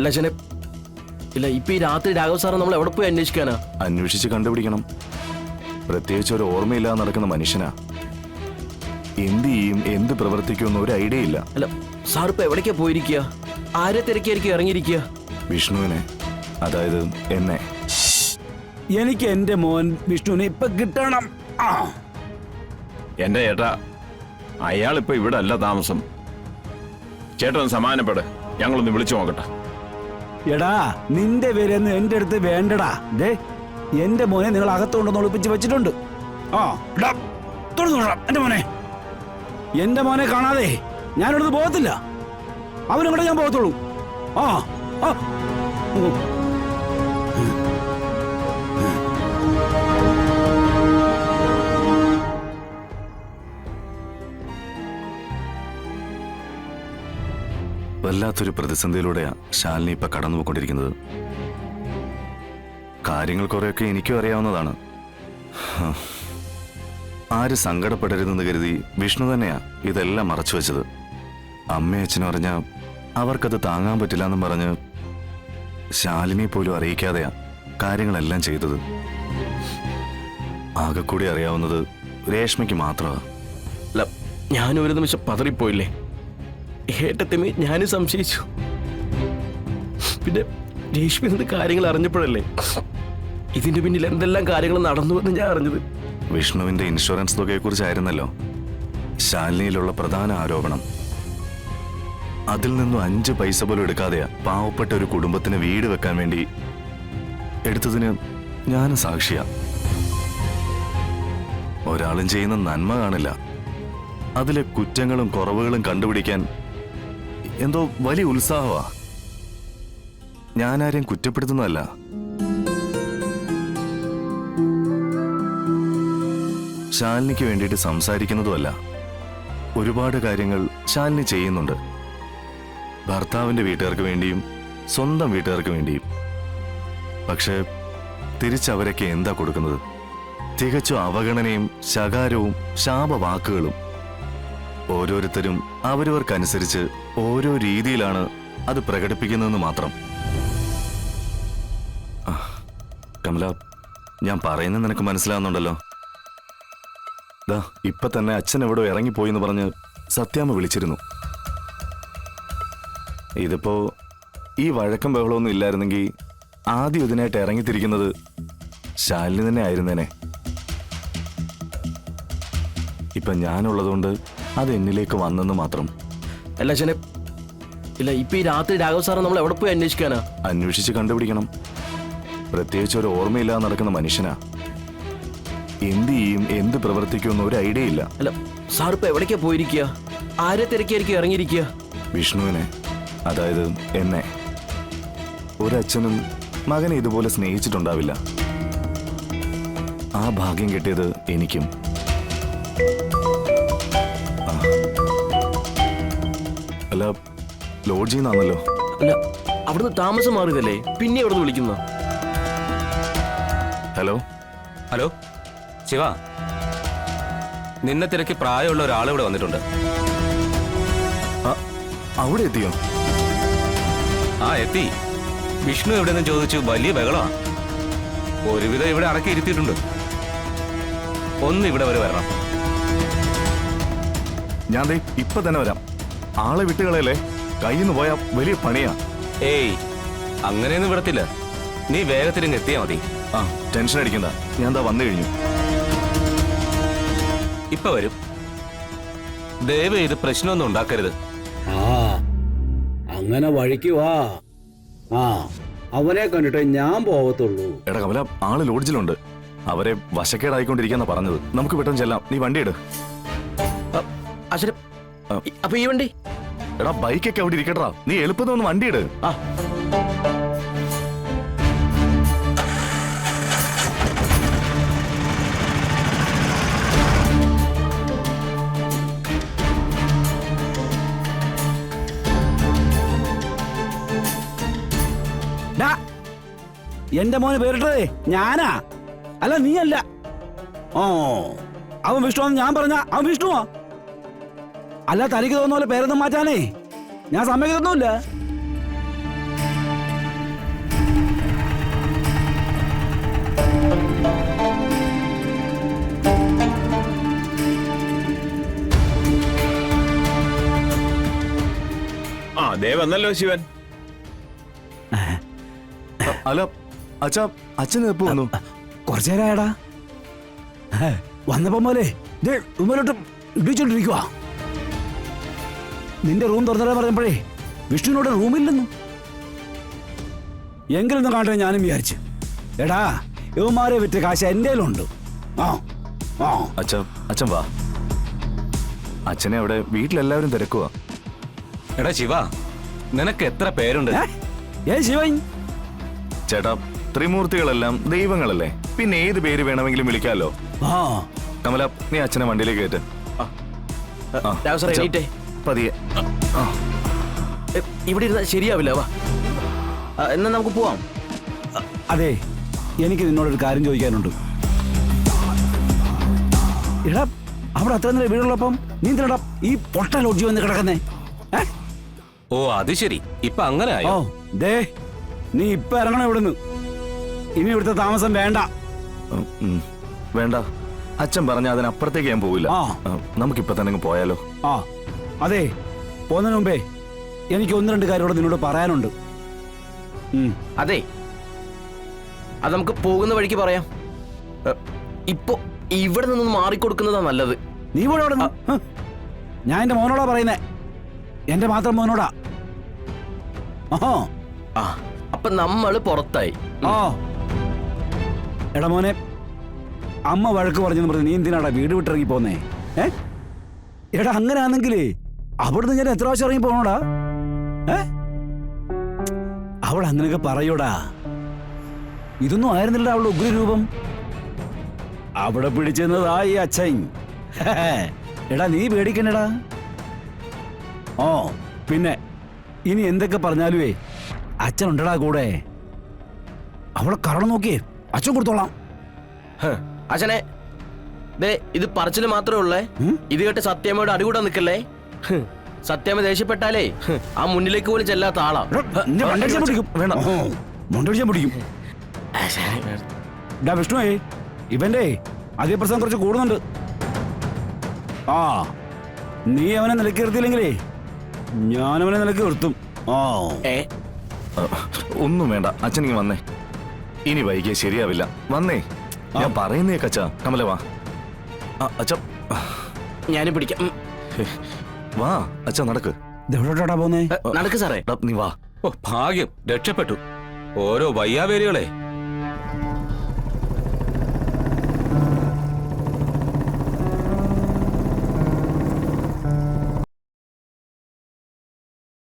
അല്ല അച്ഛനെ, ഇല്ല ഇപ്പൊ ഈ രാത്രി രാഘവ് സാറെ നമ്മൾ എവിടെ പോയി അന്വേഷിക്കാനാ? അന്വേഷിച്ച് കണ്ടുപിടിക്കണം. പ്രത്യേകിച്ച് ഒരു ഓർമ്മയില്ലാതെ നടക്കുന്ന മനുഷ്യനാ. എന്ത് ചെയ്യും, എന്ത് പ്രവർത്തിക്കുമെന്ന് ഒരു ഐഡിയ ഇല്ല. അല്ല സാർ ഇപ്പൊ എവിടേക്കാ പോയിരിക്കുക? ആരെ തിരക്കിയായിരിക്കും ഇറങ്ങിയിരിക്കുക? വിഷ്ണുവിനെ, അതായത് എന്നെ. എനിക്ക് എന്റെ മോൻ വിഷ്ണുവിനെ ഇപ്പൊ കിട്ടണം. എന്റെ ചേട്ടാ, അയാളിപ്പോ ഇവിടെ അല്ല താമസം. ചേട്ടൻ സമാധാനപ്പെട്, ഞങ്ങളൊന്ന് വിളിച്ചു നോക്കട്ടെ. എടാ, നിന്റെ പേരൊന്നും എന്റെ അടുത്ത് വേണ്ടടാ. ദേ, എന്റെ മോനെ നിങ്ങൾ അകത്തുകൊണ്ടൊന്ന് ഒളിപ്പിച്ച് വെച്ചിട്ടുണ്ട്. എന്റെ മോനെ, എന്റെ മോനെ കാണാതെ ഞാനിവിടുന്ന് പോകത്തില്ല. അവനും ഞാൻ പോകത്തുള്ളൂ. ആ ആ വല്ലാത്തൊരു പ്രതിസന്ധിയിലൂടെയാ ശാലിനി ഇപ്പൊ കടന്നുപോയിക്കൊണ്ടിരിക്കുന്നത്. കാര്യങ്ങൾ കുറെയൊക്കെ എനിക്കും അറിയാവുന്നതാണ്. ആര് സങ്കടപ്പെടരുതെന്ന് കരുതി വിഷ്ണു തന്നെയാ ഇതെല്ലാം മറച്ചു വെച്ചത്. അമ്മയും അച്ഛനും അറിഞ്ഞാ അവർക്കത് താങ്ങാൻ പറ്റില്ല എന്നും പറഞ്ഞ് ശാലിനി പോലും അറിയിക്കാതെയാ കാര്യങ്ങളെല്ലാം ചെയ്തത്. ആകെ കൂടി അറിയാവുന്നത് രേഷ്മയ്ക്ക് മാത്രമാണ്. അല്ല ഞാനൊരു നിമിഷം പതറിപ്പോയില്ലേ? ഏട്ടത്തിമേ ഞാനും സംശയിച്ചു. പിന്നെ രേഷ്മ എന്ത് കാര്യങ്ങൾ അറിഞ്ഞപ്പോഴല്ലേ ഇതിന്റെ പിന്നിൽ എന്തെല്ലാം കാര്യങ്ങൾ നടന്നുവെന്ന് ഞാൻ അറിഞ്ഞത്. വിഷ്ണുവിന്റെ ഇൻഷുറൻസ് തുകയെക്കുറിച്ചായിരുന്നല്ലോ ശാലിനിയിലുള്ള പ്രധാന ആരോപണം. അതിൽ നിന്നും 5 പൈസ പോലും എടുക്കാതെയാ പാവപ്പെട്ട ഒരു കുടുംബത്തിന് വീട് വെക്കാൻ വേണ്ടി എടുത്തതിന് ഞാനും സാക്ഷിയാ. ഒരാളും ചെയ്യുന്ന നന്മ കാണില്ല, അതിലെ കുറ്റങ്ങളും കുറവുകളും കണ്ടുപിടിക്കാൻ എന്തോ വലിയ ഉത്സാഹമാ. ഞാനാരെയും കുറ്റപ്പെടുത്തുന്നതല്ല. ശാലിനിക്ക് വേണ്ടിയിട്ട് സംസാരിക്കുന്നതുമല്ല. ഒരുപാട് കാര്യങ്ങൾ ശാലിനി ചെയ്യുന്നുണ്ട്. ഭർത്താവിന്റെ വീട്ടുകാർക്ക് വേണ്ടിയും സ്വന്തം വീട്ടുകാർക്ക് വേണ്ടിയും. പക്ഷെ തിരിച്ചവരൊക്കെ എന്താ കൊടുക്കുന്നത്? തികച്ചും അവഗണനയും ശകാരവും ശാപവാക്കുകളും. ഓരോരുത്തരും അവരവർക്കനുസരിച്ച് ഓരോ രീതിയിലാണ് അത് പ്രകടിപ്പിക്കുന്നതെന്ന് മാത്രം. കമല, ഞാൻ പറയുന്നത് നിനക്ക് മനസ്സിലാവുന്നുണ്ടല്ലോ. ദാ ഇപ്പൊ തന്നെ അച്ഛൻ എവിടെ ഇറങ്ങിപ്പോയി എന്ന് പറഞ്ഞ് സത്യാമ്മ വിളിച്ചിരുന്നു. ഇതിപ്പോ ഈ വഴക്കം ബഹളമൊന്നും ഇല്ലായിരുന്നെങ്കിൽ ആദ്യം ഇതിനായിട്ട് ഇറങ്ങിത്തിരിക്കുന്നത് ശാലിനി തന്നെ ആയിരുന്നേനെ. ഇപ്പൊ ഞാനുള്ളതുകൊണ്ട് അത് എന്നിലേക്ക് വന്നെന്ന് മാത്രം. അല്ല അച്ഛനെ, ഇല്ല ഇപ്പൊ ഈ രാത്രി രാഘവ് സാറെ നമ്മൾ എവിടെ പോയി അന്വേഷിക്കാനാ? അന്വേഷിച്ച് കണ്ടുപിടിക്കണം. പ്രത്യേകിച്ച് ഒരു ഓർമ്മയില്ലാതെ നടക്കുന്ന മനുഷ്യനാ. എന്ത് ചെയ്യും, എന്ത് പ്രവർത്തിക്കുമെന്ന് ഒരു ഐഡിയ ഇല്ല. അല്ല സാർ ഇപ്പൊ എവിടേക്കാ പോയിരിക്കുക? ആരെ തിരക്കിയായിരിക്കും ഇറങ്ങിയിരിക്കുക? വിഷ്ണുവിനെ, അതായത് എന്നെ. ഒരച്ഛനും മകനെ ഇതുപോലെ സ്നേഹിച്ചിട്ടുണ്ടാവില്ല. ആ ഭാഗ്യം കിട്ടിയത് എനിക്കും. അല്ല, ലോഡ്ജിൽ നിന്നാണല്ലോ. അല്ല അവിടുന്ന് താമസം മാറിയതല്ലേ, പിന്നെ എവിടുന്ന് വിളിക്കുന്ന? ഹലോ ഹലോ ശിവ, നിന്നെ തിരക്കി പ്രായമുള്ള ഒരാൾ ഇവിടെ വന്നിട്ടുണ്ട്. അവിടെ എത്തിയോ? ആ എത്തി. വിഷ്ണു എവിടെയെന്ന് ചോദിച്ചു വലിയ ബഹളമാണ്. ഒരുവിധം ഇവിടെ അടക്കിയിരുത്തിയിട്ടുണ്ട്. ഒന്ന് ഇവിടെ വരെ വരണം. ഞാൻ ദേ ഇപ്പൊ തന്നെ വരാം. ആളെ വിട്ടുകളയല്ലേ, കയ്യിൽ നിന്ന് പോയാ വലിയ പണിയാ. ഏയ്, അങ്ങനെയൊന്നും വിടത്തില്ല. നീ വേഗത്തിലും എത്തിയാ മതി. ആ, ടെൻഷൻ അടിക്കണ്ട, ഞാൻ ദാ വന്നു കഴിഞ്ഞു. ഇപ്പൊ വരും. ദയവ് ചെയ്ത് പ്രശ്നമൊന്നും ഉണ്ടാക്കരുത്. അങ്ങനെ വഴിക്ക് വാ. അവനെ കണ്ടിട്ട് ഞാൻ പോകത്തുള്ളൂ. എടാ കമല, ആള് ലോഡ്ജിലുണ്ട്. അവരെ വശക്കേടായിക്കൊണ്ടിരിക്കാന്നാ പറഞ്ഞത്. നമുക്ക് പെട്ടെന്ന് ചെല്ലാം. നീ വണ്ടി ഇട്. അച്ഛനെ, അപ്പൊ ഈ വണ്ടി? എടാ ബൈക്കൊക്കെ അവിടെ ഇരിക്കട്ടാ, നീ എളുപ്പത്തിൽ ഒന്ന് വണ്ടി ഇട്. ആ എന്റെ മോന് പേരിട്ടതേ ഞാനാ, അല്ല നീയല്ല. അവൻ വിഷ്ണു ഞാൻ പറഞ്ഞ അവൻ വിഷ്ണുവാ. അല്ല തനിക്ക് തോന്നുന്ന പോലെ പേരൊന്നും മാറ്റാനേ ഞാൻ സമ്മതിക്കത്തൊന്നുമില്ല. വന്നല്ലോ ശിവൻ. അല്ല അച്ഛാ, അച്ഛൻ എപ്പോ വന്നു? കുറച്ചു നേരമായടാ. വന്നപ്പോ പോലെ റൂമിലോട്ട് ഇടിച്ചോണ്ടിരിക്കുക. നിന്റെ റൂം തുറന്നിടാൻ പറഞ്ഞപ്പോഴേ വിഷ്ണുവിനോട് റൂമില്ലെന്നു. എങ്കിലൊന്നും കാണട്ടെ ഞാനും വിചാരിച്ചു. എടാ യുവമാരെ വിറ്റ് കാശ് എൻ്റെ കയ്യിലുണ്ട്. ആ ആ അച്ഛൻ വാ. അച്ഛനെ അവിടെ വീട്ടിലെല്ലാവരും തിരക്കുവാ. എടാ ശിവ, നിനക്ക് എത്ര പേരുണ്ട്? ഏ ശിവൻ, ചേട്ടാ, ത്രിമൂർത്തികളെല്ലാം ദൈവങ്ങളല്ലേ, പിന്നെ ഏത് പേര് വേണമെങ്കിലും വിളിക്കാലോ. ആ കമല, നീ അച്ഛനെ വണ്ടിയിലേക്ക് കയറ്റ്. രാഘവ് സാർ അച്ഛാ, എണീറ്റേ. പതിയെ. ഇവിടെ ഇരുന്നാൽ ശരിയാവില്ല. വാ, എന്നാ നമുക്ക് പോവാം. അതെ, എനിക്ക് നിന്നോടൊരു കാര്യം ചോദിക്കാനുണ്ട്. എടാ, അവിടെ അത്ര നേരം വീടുള്ളപ്പം നീ എന്തിനാ ഈ പൊട്ട ലോഡ്ജി വന്ന് കിടക്കുന്നേ? ഓ അത് ശരി, ഇപ്പൊ അങ്ങനെ ഓ ആയോ? ദേ, നീ ഇപ്പൊ ഇറങ്ങണം ഇവിടുന്ന്. ഇനി ഇവിടുത്തെ താമസം വേണ്ട. വേണ്ട, അച്ഛൻ പറഞ്ഞ അതിനപ്പുറത്തേക്ക് ഞാൻ പോവില്ല. ആ. നമുക്കിപ്പൊ തന്നെ അങ്ങ് പോയാലോ? ആ അതെ, പോകുന്നതിന് മുമ്പേ എനിക്ക് ഒന്ന് രണ്ട് കാര്യങ്ങളോട് നിന്നോട് പറയാനുണ്ട്. അതെ, അത് നമുക്ക് പോകുന്ന വഴിക്ക് പറയാം. ഇപ്പൊ ഇവിടെ നിന്നൊന്ന് മാറിക്കൊടുക്കുന്നതാ നല്ലത്. നീ ഇവിടെ അവിടെ നിന്ന്. ഞാൻ എന്റെ മോനോടാ പറയുന്നേ, എന്റെ മാത്രം മോനോടാ. ഓഹോ, ആ, അപ്പൊ നമ്മള് പുറത്തായി. ആ എടാ മോനെ, അമ്മ വഴക്ക് പറഞ്ഞെന്ന് പറഞ്ഞ് നീ എന്തിനാടാ വീട് വിട്ടിറങ്ങി പോന്നേ? എടാ അങ്ങനെ ആണെങ്കിലേ അവിടുന്ന് ഞാൻ എത്ര പ്രാവശ്യം ഇറങ്ങി പോണോടാ? അവൾ അങ്ങനെയൊക്കെ പറയൂടാ. ഇതൊന്നും ആയിരുന്നില്ല അവളുടെ ഉഗ്രരൂപം. അവിടെ പിടിച്ചെന്നതാ ഈ അച്ഛൻ. എടാ നീ പേടിക്കണ്ടടാ. ഓ പിന്നെ ഇനി എന്തൊക്കെ പറഞ്ഞാലുവേ അച്ഛൻ ഉണ്ടടാ കൂടെ. അവളെ കറണം നോക്കിയേ അച്ഛൻ കൊടുത്തോളാം. അച്ഛനെ, ദേ ഇത് പറച്ചില് മാത്രമേ ഉള്ളേ. ഇത് കേട്ട് സത്യാമ്മയോട് അടികൂടാൻ നിൽക്കല്ലേ. സത്യാമ്മ ദേഷ്യപ്പെട്ടാലേ ആ മുന്നിലേക്ക് പോലും ചെല്ലാത്ത ആളാ. മൊണ്ടടിച്ചാൻ പിടിക്കും. ഡാ വിഷ്ണുവേ, ഇവന്റെ അധികപ്രസംഗം കുറച്ച് കൂടുന്നുണ്ട്. ആ നീ അവനെ നിലക്ക് നിർത്തിയില്ലെങ്കിലേ ഞാനവനെ നിലക്ക് നിർത്തും. ആ ഒന്നും വേണ്ട, അച്ഛനിങ്ങ് വന്നേ. ഇനി വൈകിയ ശരിയാവില്ല. വന്നേ, ഞാൻ പറയുന്നേ അച്ഛാ. കമല വാ. അച്ഛ, ഞാനും പിടിക്കാം. വാ അച്ഛാ, നടക്ക്. ഇതെവിടോട്ടാ പോന്നേ? നടക്ക് സാറേ. നീ വാ. ഓ ഭാഗ്യം, രക്ഷപ്പെട്ടു. ഓരോ വയ്യാവേലികളെ